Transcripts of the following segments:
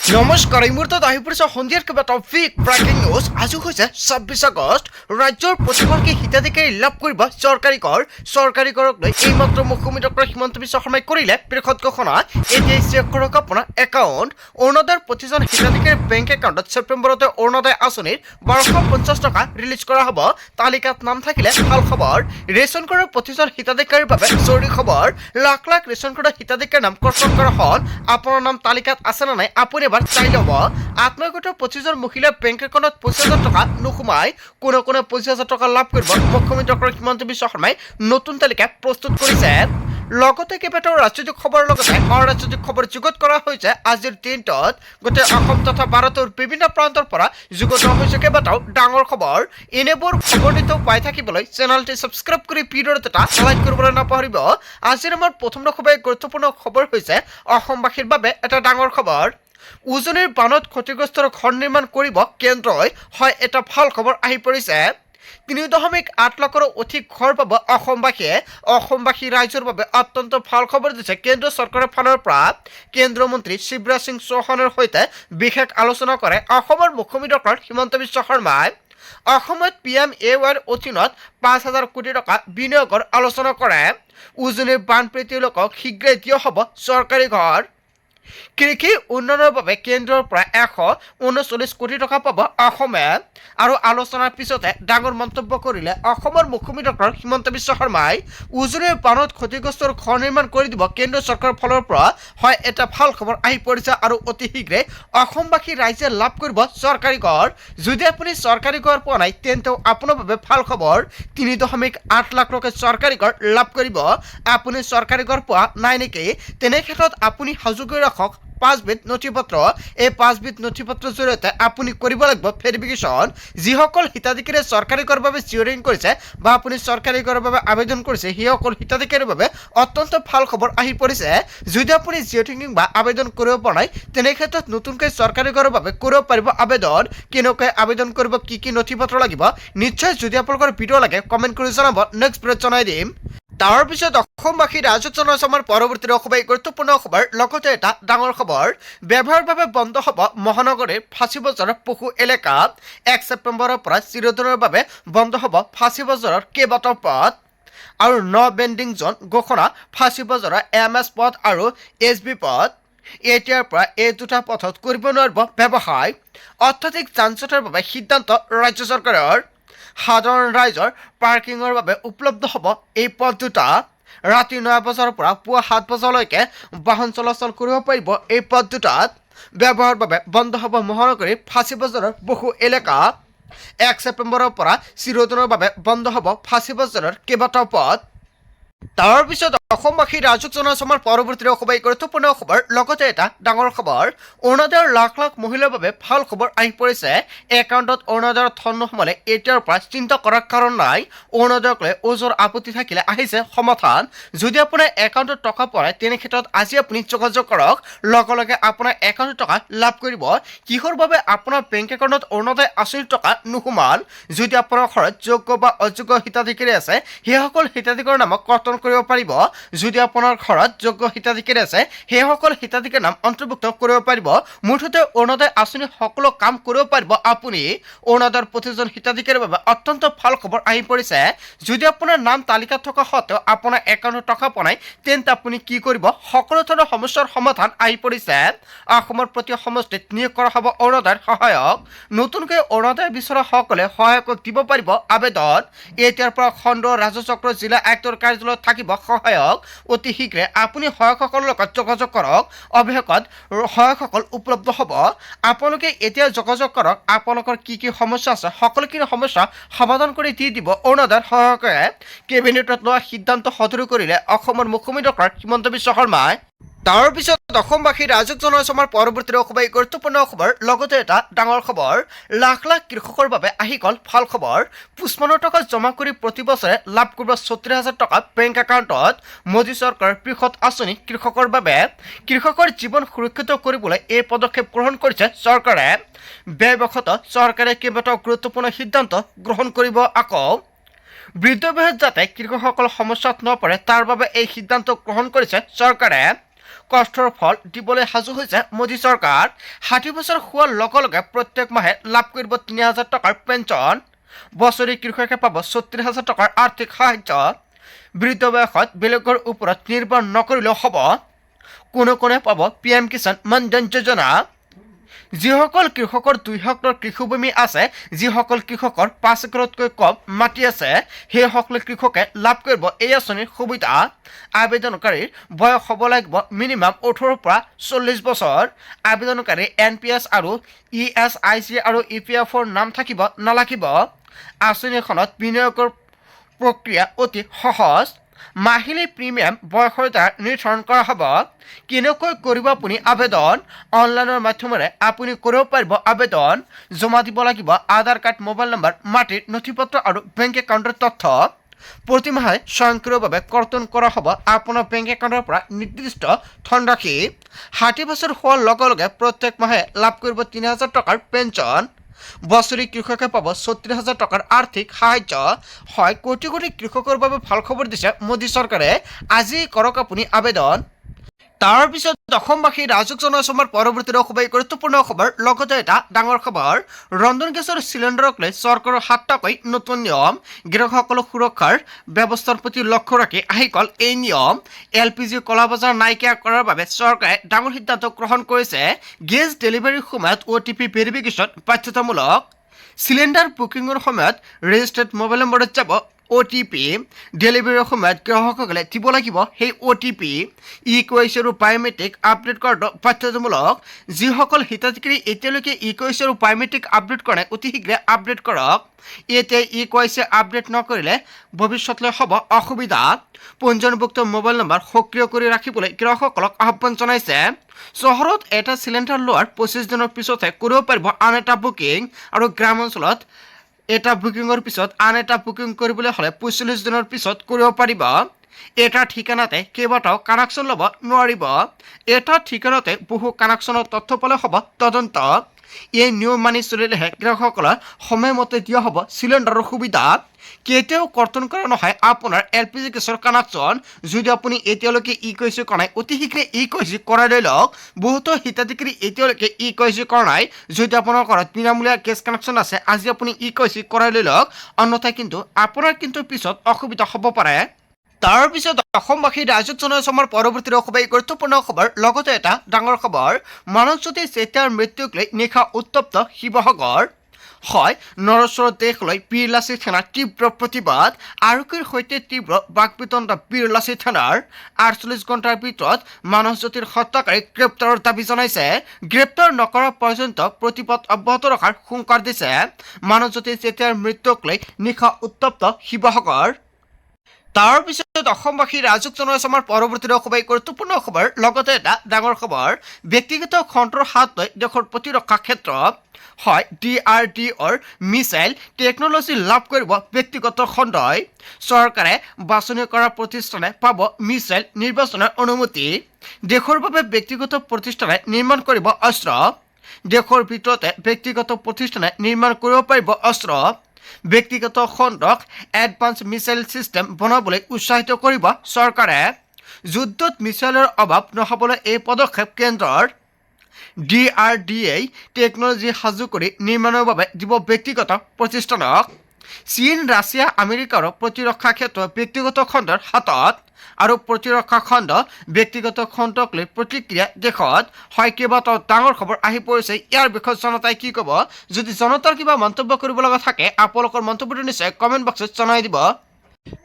নমস্কাৰ এই মুহূৰ্তত আহি পৰিছে সন্ধিয়াৰ কেইবাটাও বিগ ব্ৰেকিং নিউজ। আজি হৈছে ২৬ আগষ্ট। ৰাজ্যৰ প্ৰতিগৰাকী হিতাধিকাৰী লাভ কৰিব চৰকাৰী কৰক লৈ এইমাত্ৰ মুখ্যমন্ত্ৰী ডক্টৰ হিমন্ত বিশ্ব শৰ্মাই কৰিলে বৃহৎ ঘোষণা। এতিয়া চেক কৰক আপোনাৰ একাউণ্ট। অৰুণোদয়ৰ প্ৰতিজন হিতাধিকাৰীৰ বেংক একাউণ্টত ছেপ্টেম্বৰতে অৰুণোদয় আঁচনিৰ ১২৫০ টকা ৰিলিজ কৰা হ'ব। তালিকাত নাম থাকিলে ভাল খবৰ। ৰেচন কাৰ্ডৰ প্ৰতিজন হিতাধিকাৰীৰ বাবে জৰুৰী খবৰ। লাখ লাখ ৰেচন কাৰ্ডৰ হিতাধিকাৰীৰ নাম কৰ্তন কৰা হ'ল। আপোনাৰ নাম তালিকাত আছে নে নাই আপুনি এবাৰ চাই ল'ব। আত্মীয়গত প্ৰতিজন মহিলাৰ বেংক একাউণ্টত ২৫,০০০ টকা নোসোমাই। কোনে ২৫,০০০ টকা লাভ কৰিব। মুখ্যমন্ত্ৰী ডক্টৰ হিমন্ত বিশ্ব শৰ্মাই নতুন তালিকা প্ৰস্তুত কৰিছে। লগতে কেইবাটাও ৰাজনৈতিক খবৰৰ লগতে অৰাজনৈতিক খবৰ যুগুত কৰা হৈছে। আজিৰ দিনটোত গোটেই অসম তথা ভাৰতৰ বিভিন্ন প্ৰান্তৰ পৰা যুগুত হৈছে কেইবাটাও ডাঙৰ খবৰ। এনেবোৰ খবৰ নিতৌ পাই থাকিবলৈ চেনেলটি ছাবস্ক্ৰাইব কৰি ভিডিঅ'ত এটা লাইক কৰিবলৈ নাপাহৰিব। আজিৰ আমাৰ প্ৰথম খুবেই গুৰুত্বপূৰ্ণ খবৰ হৈছে অসমবাসীৰ বাবে এটা ডাঙৰ খবৰ। উজনিৰ বানত ক্ষতিগ্ৰস্তৰ ঘৰ নিৰ্মাণ কৰিব কেন্দ্ৰই। হয়, এটা ভাল খবৰ আহি পৰিছে। ৩.৮ লাখৰো অধিক ঘৰ পাব অসমবাসীয়ে। অসমবাসী ৰাইজৰ বাবে অত্যন্ত ভাল খবৰ দিছে কেন্দ্ৰ চৰকাৰৰ ফালৰ পৰা। কেন্দ্ৰীয় মন্ত্ৰী শিৱৰাজ সিং চৌহানৰ সৈতে বিশেষ আলোচনা কৰে অসমৰ মুখ্যমন্ত্ৰী ডক্টৰ হিমন্ত বিশ্ব শৰ্মাই। অসমত PMAYৰ অধীনত ৫,০০০ কোটি টকা বিনিয়োগৰ আলোচনা কৰে। উজনিৰ বানপীড়িত লোকক শীঘ্ৰেই দিয়া হ'ব চৰকাৰী ঘৰ। কৃষি উন্নয়নৰ বাবে কেন্দ্ৰৰ পৰা ১৩৯ কোটি টকা পাব অসমে। আৰু আলোচনাৰ পিছতে ডাঙৰ মন্তব্য কৰিলে অসমৰ মুখ্যমন্ত্ৰী ডক্টৰ হিমন্ত বিশ্ব শৰ্মাই। উজনিৰ বানত ক্ষতিগ্ৰস্তৰ ঘৰ নিৰ্মাণ কৰি দিব কেন্দ্ৰীয় চৰকাৰৰ ফালৰ পৰা। হয়, এটা ভাল খবৰ আহি পৰিছে আৰু অতি শীঘ্ৰে অসমবাসী ৰাইজে লাভ কৰিব চৰকাৰী ঘৰ। যদি আপুনি চৰকাৰী ঘৰ পোৱা নাই তেন্তেও আপোনাৰ বাবে ভাল খবৰ। ৩.৮ লাখ লোকে চৰকাৰী ঘৰ লাভ কৰিব। আপুনি চৰকাৰী ঘৰ পোৱা নাই নেকি? তেনে ক্ষেত্ৰত আপুনি সাজু কৰি ৰাখক ৫বিধ নথিপত্ৰ। এই ৫বিধ নথিপত্ৰৰ জৰিয়তে আপুনি কৰিব লাগিব ভেৰিফিকেশ্যন। যিসকল হিতাধিকাৰীয়ে চৰকাৰী ঘৰৰ বাবে জিঅ'ৰিং কৰিছে বা আপুনি চৰকাৰী ঘৰৰ বাবে আবেদন কৰিছে সেইসকল হিতাধিকাৰীৰ বাবে অত্যন্ত ভাল খবৰ আহি পৰিছে। যদি আপুনি জিঅ'ৰিং বা আবেদন কৰিব পৰা নাই তেনে ক্ষেত্ৰত নতুনকৈ চৰকাৰী ঘৰৰ বাবে কৰিব পাৰিব আবেদন। কেনেকৈ আবেদন কৰিব, কি কি নথিপত্ৰ লাগিব, নিশ্চয় যদি আপোনালোকৰ ভিডিঅ' লাগে কমেণ্ট কৰি জনাব, নেক্সট ভিডিঅ'ত জনাই দিম। তাৰ পিছত অসমবাসী ৰাইজক জনাইছো আমাৰ পৰৱৰ্তী খুবেই গুৰুত্বপূৰ্ণ খবৰ। লগতে এটা ডাঙৰ খবৰ, ব্যৱহাৰৰ বাবে বন্ধ হ'ব মহানগৰীৰ ফাঁচী বজাৰৰ পশু এলেকা। ১ ছেপ্টেম্বৰৰ পৰা চিৰদিনৰ বাবে বন্ধ হ'ব ফাঁচী বজাৰৰ কেইবাটাও পথ। আৰু বেণ্ডিং জ'ন ঘোষণা ফাঁচী বজাৰৰ MS পথ আৰু SB পথ। এতিয়াৰ পৰা এই দুটা পথত কৰিব নোৱাৰিব ব্যৱসায়। অত্যাধিক যান-জঁটৰ বাবে সিদ্ধান্ত ৰাজ্য চৰকাৰৰ। সাধাৰণ ৰাইজৰ পাৰ্কিঙৰ বাবে উপলব্ধ হ'ব এই পথ দুটা। ৰাতি ৯ বজাৰ পৰা পুৱা ৭ বজালৈকে বাহন চলাচল কৰিব পাৰিব এই পথ দুটাত। ব্যৱহাৰৰ বাবে বন্ধ হ'ব মহানগৰীৰ ফাঁচী বজাৰৰ বহু এলেকা। ১ ছেপ্টেম্বৰৰ পৰা চিৰদিনৰ বাবে বন্ধ হ'ব ফাঁচী বজাৰৰ কেইবাটাও পথ। তাৰ পিছত অসমবাসী ৰাইজক জনাইছো আমাৰ পৰৱৰ্তী খুবেই গুৰুত্বপূৰ্ণ খবৰ। লগতে এটা ডাঙৰ খবৰ, অৰুণোদয়ৰ লাখ লাখ মহিলাৰ বাবে ভাল খবৰ আহি পৰিছে। একাউণ্টত অৰুণোদয়ৰ ধন নোসোমালে এতিয়াৰ পৰা চিন্তা কৰাৰ কাৰণ নাই। অৰুণোদয়ক লৈ ওজৰ আপত্তি থাকিলে আহিছে সমাধান। যদি আপোনাৰ একাউণ্টত টকা পৰে তেনে ক্ষেত্ৰত আজি আপুনি যোগাযোগ কৰক, লগে লগে আপোনাৰ একাউণ্টত টকা লাভ কৰিব। কিহৰ বাবে আপোনাৰ বেংক একাউণ্টত অৰুণোদয় আঁচনিৰ টকা নোসোমাল? যদি আপোনাৰ ঘৰত যোগ্য বা অযোগ্য হিতাধিকাৰী আছে সেইসকল হিতাধিকাৰীৰ নামক কৰ্তন কৰিব পাৰিব। যদি আপোনাৰ ঘৰত যোগ্য হিতাধিকাৰী আছে সেইসকল হিতাধিকাৰীৰ নাম অন্তৰ্ভুক্ত কৰিব পাৰিব। মুঠতে অৰুণোদয় আঁচনি সকলো কাম কৰিব পাৰিব আপুনি। অৰুণোদয়ৰ প্ৰতিজন হিতাধিকাৰীৰ বাবে অত্যন্ত ভাল খবৰ আহি পৰিছে। যদি আপোনাৰ নাম তালিকাত থকা সত্ত্বেও আপোনাৰ একাউণ্টত টকা পোৱা নাই তেন্তে আপুনি কি কৰিব? সকলো ধৰণৰ সমস্যাৰ সমাধান আহি পৰিছে। অসমৰ প্ৰতি সমষ্টিত নিয়োগ কৰা হ'ব অৰুণোদয়ৰ সহায়ক। নতুনকৈ অৰুণোদয় বিচৰাসকলে সহায়কক দিব পাৰিব আবেদন। এতিয়াৰ পৰা খণ্ড ৰাজচক্ৰ জিলা আয়ুক্তৰ কাৰ্যালয়ত থাকিব সহায়ক। অতি শীঘ্ৰে আপুনি সহায়কসকলৰ লগত যোগাযোগ কৰক। অৱশেষত সহায়কসকল উপলব্ধ হ'ব। আপোনালোকে এতিয়া যোগাযোগ কৰক। আপোনালোকৰ কি কি সমস্যা আছে সকলোখিনি সমস্যা সমাধান কৰি দি দিব অৰুণোদয়ৰ সহায়কে। কেবিনেটত লোৱা সিদ্ধান্ত সদৰি কৰিলে অসমৰ মুখ্যমন্ত্ৰী ডক্টৰ হিমন্ত বিশ্ব শৰ্মাই। তাৰ পিছত অসমবাসী ৰাইজক জনাইছো আমাৰ পৰৱৰ্তী খুবেই গুৰুত্বপূৰ্ণ খবৰ। লগতে এটা ডাঙৰ খবৰ, লাখ লাখ কৃষকৰ বাবে আহি গ'ল ভাল খবৰ। ৫৫ টকা জমা কৰি প্ৰতি বছৰে লাভ কৰিব ৩৬,০০০ টকা বেংক একাউণ্টত। মোদী চৰকাৰৰ বৃহৎ আঁচনি কৃষকৰ বাবে। কৃষকৰ জীৱন সুৰক্ষিত কৰিবলৈ এই পদক্ষেপ গ্ৰহণ কৰিছে চৰকাৰে। ব্যয়বশতঃ চৰকাৰে কেইবাটাও গুৰুত্বপূৰ্ণ সিদ্ধান্ত গ্ৰহণ কৰিব আকৌ। বৃদ্ধ বয়সত যাতে কৃষকসকল সমস্যাত নপৰে তাৰ বাবে এই সিদ্ধান্ত গ্ৰহণ কৰিছে চৰকাৰে। কষ্টৰ ফল দিবলৈ সাজু হৈছে মোদী চৰকাৰ 60 বছৰ হোৱাৰ লগে লগে প্ৰত্যেক মাহে লাভ কৰিব 3,000 টকাৰ পেঞ্চন বছৰি কৃষকে পাব 36,000 টকাৰ আৰ্থিক সাহায্য বৃদ্ধ বয়সত বেলেগৰ ওপৰত নিৰ্ভৰ নকৰিলেও হ'ব কোনো কোনে পাব PM কিষাণ মনধন যোজনা যিসকল কৃষকৰ 2 হেক্টৰ কৃষিভূমি আছে যিসকল কৃষকৰ 5 একৰতকৈ কম মাটি আছে সেইসকল কৃষকে লাভ কৰিব এই আঁচনিৰ সুবিধা আবেদনকাৰীৰ বয়স হ'ব লাগিব মিনিমাম 18 পৰা 40 বছৰ আবেদনকাৰী NPS আৰু ESIC আৰু EPF-ৰ নাম থাকিব নালাগিব আঁচনিখনত বিনিয়োগৰ প্ৰক্ৰিয়া অতি সহজ মাহিলী প্ৰিমিয়াম বয়সৰ দ্বাৰা নিৰ্ধাৰণ কৰা হ'ব কেনেকৈ কৰিব আপুনি আবেদন অনলাইনৰ মাধ্যমেৰে আপুনি কৰিব পাৰিব আবেদন জমা দিব লাগিব আধাৰ কাৰ্ড মোবাইল নম্বৰ মাটিৰ নথিপত্ৰ আৰু বেংক একাউণ্টৰ তথ্য প্ৰতিমাহে স্বয়ংক্ৰিয়ভাৱে কৰ্তন কৰা হ'ব আপোনাৰ বেংক একাউণ্টৰ পৰা নিৰ্দিষ্ট ধনৰাশি 60 বছৰ হোৱাৰ লগে লগে প্ৰত্যেক মাহে লাভ কৰিব 3,000 টকাৰ পেঞ্চন বছৰি কৃষকে পাব 36,000 টকাৰ আৰ্থিক সাহায্য হয় কোটি কোটি কৃষকৰ বাবে ভাল খবৰ দিছে মোদী চৰকাৰে আজি কৰক আপুনি আবেদন তাৰ পিছত অসমবাসী ৰাজক জনসমাৰ পৰৱৰ্তীৰে খুবেই গুৰুত্বপূৰ্ণ খবৰ লগতে এটা ডাঙৰ খবৰ ৰন্ধন গেছৰ চিলিণ্ডাৰক লৈ চৰকাৰৰ 7টাকৈ নতুন নিয়ম গ্ৰাহকসকলক সুৰক্ষাৰ ব্যৱস্থাৰ প্ৰতি লক্ষ্য ৰাখি আহি গ'ল এই নিয়ম LPG কলাবজাৰ নাইকিয়া কৰাৰ বাবে চৰকাৰে ডাঙৰ সিদ্ধান্ত গ্ৰহণ কৰিছে গেছ ডেলিভাৰীৰ সময়ত OTP ভেৰিফিকেশ্যন বাধ্যতামূলক চিলিণ্ডাৰ বুকিঙৰ সময়ত ৰেজিষ্টাৰ্ড মোবাইল নম্বৰত যাব OTP ডেলিভাৰীৰ সময়ত গ্ৰাহকসকলে দিব লাগিব সেই OTP EKYC আৰু বায়োমেট্ৰিক আপডেট কৰাটো বাধ্যতামূলক যিসকল হিতাধিকাৰী এতিয়ালৈকে EKYC আৰু বায়োমেট্ৰিক আপডেট কৰা নাই অতি শীঘ্ৰে আপডেট কৰক এতিয়া EKYC আপডেট নকৰিলে ভৱিষ্যতলৈ হ'ব অসুবিধা পঞ্জীয়নভুক্ত মোবাইল নম্বৰ সক্ৰিয় কৰি ৰাখিবলৈ গ্ৰাহকসকলক আহ্বান জনাইছে চহৰত এটা চিলিণ্ডাৰ লোৱাৰ 25 দিনৰ পিছতহে কৰিব পাৰিব আন এটা বুকিং আৰু গ্ৰামাঞ্চলত এটা বুকিঙৰ পিছত আন এটা বুকিং কৰিবলৈ হ'লে 45 দিনৰ পিছত কৰিব পাৰিব এটা ঠিকনাতে কেইবাটাও কানেকশ্যন ল'ব নোৱাৰিব এটা ঠিকনাতে বহু কানেকশ্যনৰ তথ্য পালে হ'ব তদন্ত এই নিয়ম মানি চলিলেহে গ্ৰাহকসকলৰ সময়মতে দিয়া হ'ব চিলিণ্ডাৰৰ সুবিধা কেতিয়াও কৰ্তন কৰা নহয় আপোনাৰ LPG গেছৰ কানেকশ্যন যদি আপুনি এতিয়ালৈকে EKYC কৰা নাই অতি শীঘ্ৰে EKYC কৰাই লৈ লওক বহুতো হিতাধিকাৰী এতিয়ালৈকে EKYC কৰা নাই যদি আপোনাৰ ঘৰত বিনামূলীয়া গেছ কানেকশ্যন আছে আজি আপুনি EKYC কৰাই লৈ লওক অন্যথা কিন্তু আপোনাৰ কিন্তু পিছত অসুবিধা হ'ব পাৰে তাৰ পিছত অসমবাসী ৰাজক জনসমাৰ পৰৱৰ্তীৰে খুবেই গুৰুত্বপূৰ্ণ খবৰ লগতে এটা ডাঙৰ খবৰ মানৱজ্যোতি চেতিয়াৰ মৃত্যুক লৈ নিশা উত্তপ্ত শিৱসাগৰ হয় নৰেশ্বৰ দেশলৈ বীৰলাচি থানাৰ তীব্ৰ প্ৰতিবাদ আৰক্ষীৰ সৈতে তীব্ৰ বাকবিতণ্ডা বীৰলাচি থানাৰ 48 ঘণ্টাৰ ভিতৰত মানৱজ্যোতিৰ হত্যাকাৰীক গ্ৰেপ্তাৰৰ দাবী জনাইছে গ্ৰেপ্তাৰ নকৰা পৰ্যন্ত প্ৰতিবাদ অব্যাহত ৰখাৰ হুংকাৰ দিছে মানৱজ্যোতি চেতিয়াৰ মৃত্যুক লৈ নিশা উত্তপ্ত শিৱসাগৰ তাৰ পিছত অসমবাসী ৰাজক জনসমাৰ পৰৱৰ্তীৰে খুবেই গুৰুত্বপূৰ্ণ খবৰ লগতে এটা ডাঙৰ খবৰ ব্যক্তিগত খণ্ডৰ হাত লৈ দেশৰ প্ৰতিৰক্ষা ক্ষেত্ৰত হয় DRDOৰ মিছাইল টেকনলজি লাভ কৰিব ব্যক্তিগত খণ্ডই চৰকাৰে বাছনি কৰা প্ৰতিষ্ঠানে পাব মিছাইল নিৰ্বাচনৰ অনুমতি দেশৰ বাবে ব্যক্তিগত প্ৰতিষ্ঠানে নিৰ্মাণ কৰিব অস্ত্ৰ দেশৰ ভিতৰতে ব্যক্তিগত প্ৰতিষ্ঠানে নিৰ্মাণ কৰিব পাৰিব অস্ত্ৰ ব্যক্তিগত খণ্ডক এডভান্স মিছাইল সিস্টেম বনাবলৈ উৎসাহিত কৰিব চৰকাৰে যুদ্ধত মিছাইলৰ অভাৱ নহ'বলৈ এই পদক্ষেপ কেন্দ্ৰৰ DRDA টেকনলজি সাজু কৰি নিৰ্মাণৰ বাবে দিব ব্যক্তিগত প্ৰতিষ্ঠানক চীন ৰাছিয়া আমেৰিকাৰ প্ৰতিৰক্ষা ক্ষেত্ৰ ব্যক্তিগত খণ্ডৰ হাতত আৰু প্ৰতিৰক্ষা খণ্ড ব্যক্তিগত খণ্ডক লৈ প্ৰতিক্ৰিয়া দেশত হয় কেইবাটাও ডাঙৰ খবৰ আহি পৰিছে ইয়াৰ বিষয়ে জনতাই কি ক'ব যদি জনতাৰ কিবা মন্তব্য কৰিব লগা থাকে আপোনালোকৰ মন্তব্যটো নিশ্চয় কমেণ্ট বক্সত জনাই দিব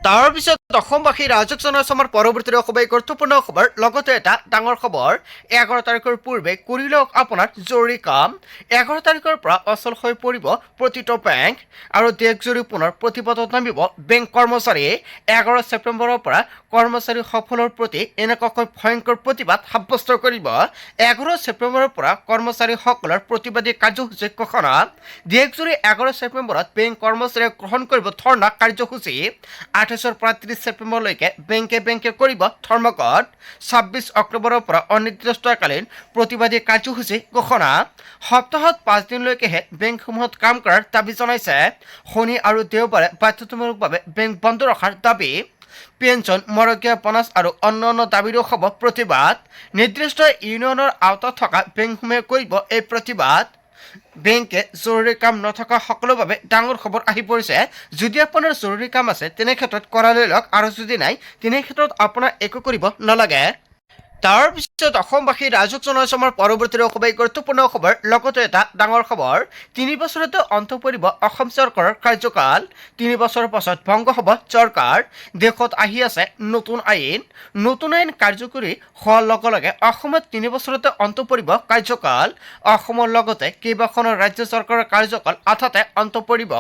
তাৰ পিছত অসমবাসী ৰাজক জনসমাৰ পৰৱৰ্তীৰে খুবেই গুৰুত্বপূৰ্ণ খবৰ লগতে এটা ডাঙৰ খবৰ 11 তাৰিখৰ পূৰ্বে কৰি লওক আপোনাৰ জৰুৰী কাম 11 তাৰিখৰ পৰা অচল হৈ পৰিব প্ৰতিটো বেংক আৰু দেশজুৰি পুনৰ প্ৰতিবাদত নামিব বেংক কৰ্মচাৰী 11 ছেপ্টেম্বৰৰ পৰা কৰ্মচাৰী সফলৰ প্ৰতি এনেকুৱাকৈ ভয়ংকৰ প্ৰতিবাদ সাব্যস্ত কৰিব 11 ছেপ্টেম্বৰৰ পৰা কৰ্মচাৰীসকলৰ প্ৰতিবাদী কাৰ্যসূচী ঘোষণা দেশজুৰি 11 ছেপ্টেম্বৰত বেংক কৰ্মচাৰীয়ে গ্ৰহণ কৰিব ধৰ্ণা কাৰ্যসূচী 28 পৰা 30 ছেপ্টেম্বৰলৈকে বেংকে কৰিব ধৰ্মঘট 26 অক্টোবৰৰ পৰা অনিৰ্দিষ্টকালীন প্ৰতিবাদী কাৰ্যসূচী ঘোষণা সপ্তাহত 5 দিনলৈকেহে বেংকসমূহত কাম কৰাৰ দাবী জনাইছে শনি আৰু দেওবাৰে বাধ্যতামূলকভাৱে বেংক বন্ধ ৰখাৰ দাবী পেঞ্চন মৰকীয়া বোনাছ আৰু অন্যান্য দাবীৰো হ'ব প্ৰতিবাদ নিৰ্দিষ্ট ইউনিয়নৰ আওতাত থকা বেংকসমূহে কৰিব এই প্ৰতিবাদ বেংকে জৰুৰী কাম নথকা সকলৰ বাবে ডাঙৰ খবৰ আহি পৰিছে যদি আপোনাৰ জৰুৰী কাম আছে তেনে ক্ষেত্ৰত কৰালৈ লওক আৰু যদি নাই তেনে ক্ষেত্ৰত আপোনাৰ একো কৰিব নালাগে তাৰ পিছত অসমবাসী ৰাজহুক জনসমৰ পৰৱৰ্তী খুবেই গুৰুত্বপূৰ্ণ খবৰ লগতে এটা ডাঙৰ খবৰ 3 বছৰতে অন্ত পৰিব অসম চৰকাৰৰ কাৰ্যকাল 3 বছৰৰ পাছত ভংগ হ'ব চৰকাৰ দেশত আহি আছে নতুন আইন কাৰ্যকৰী হোৱাৰ লগে লগে অসমত 3 বছৰতে অন্ত পৰিব কাৰ্যকাল অসমৰ লগতে কেইবাখনৰ ৰাজ্য চৰকাৰৰ কাৰ্যকাল আঠাতে অন্ত পৰিব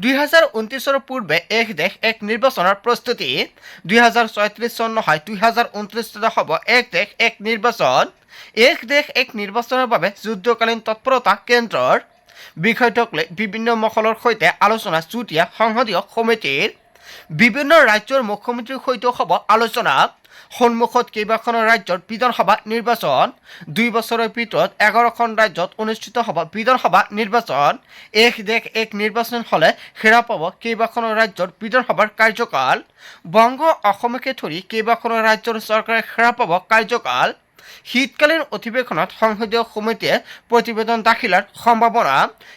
2029 পূৰ্বে এক দেশ এক নিৰ্বাচনৰ প্ৰস্তুতি 2037 চন নহয় 2029 হ'ব এক দেশ এক নিৰ্বাচনৰ বাবে যুদ্ধকালীন তৎপৰতা কেন্দ্ৰৰ বিষয়টোক লৈ বিভিন্ন মহলৰ সৈতে আলোচনা চুতীয়া সংসদীয় সমিতিৰ বিভিন্ন ৰাজ্যৰ মুখ্যমন্ত্ৰীৰ সৈতে হ'ব আলোচনা সন্মুখত কেইবাখনৰ ৰাজ্যৰ বিধানসভা নিৰ্বাচন 2 বছৰৰ ভিতৰত 11খন ৰাজ্যত অনুষ্ঠিত হ'ব বিধানসভা নিৰ্বাচন এক দেশ এক নিৰ্বাচন হ'লে হেৰা পাব কেইবাখনৰ ৰাজ্যৰ বিধানসভাৰ কাৰ্যকাল বংগ অসমকে ধৰি কেইবাখনৰ ৰাজ্যৰ চৰকাৰে হেৰা পাব কাৰ্যকাল শীতকালীন অধিৱেশনত সংসদীয় সমিতিয়ে প্ৰতিবেদন দাখিলৰ সম্ভাৱনা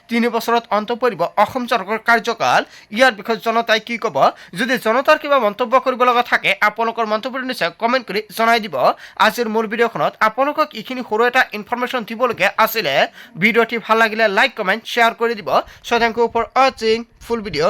3 বছৰত অন্ত পৰিব অসম চৰকাৰৰ কাৰ্যকাল ইয়াৰ বিষয়ে জনতাই কি ক'ব যদি জনতাৰ কিবা মন্তব্য কৰিব লগা থাকে আপোনালোকৰ মন্তব্য নিশ্চয় কমেণ্ট কৰি জনাই দিব আজিৰ মোৰ ভিডিঅ'খনত আপোনালোকক এইখিনি সৰু এটা ইনফৰমেশ্যন দিবলগীয়া আছিলে ভিডিঅ'টি ভাল লাগিলে লাইক কমেণ্ট শ্বেয়াৰ কৰি দিব so thank you for watching full video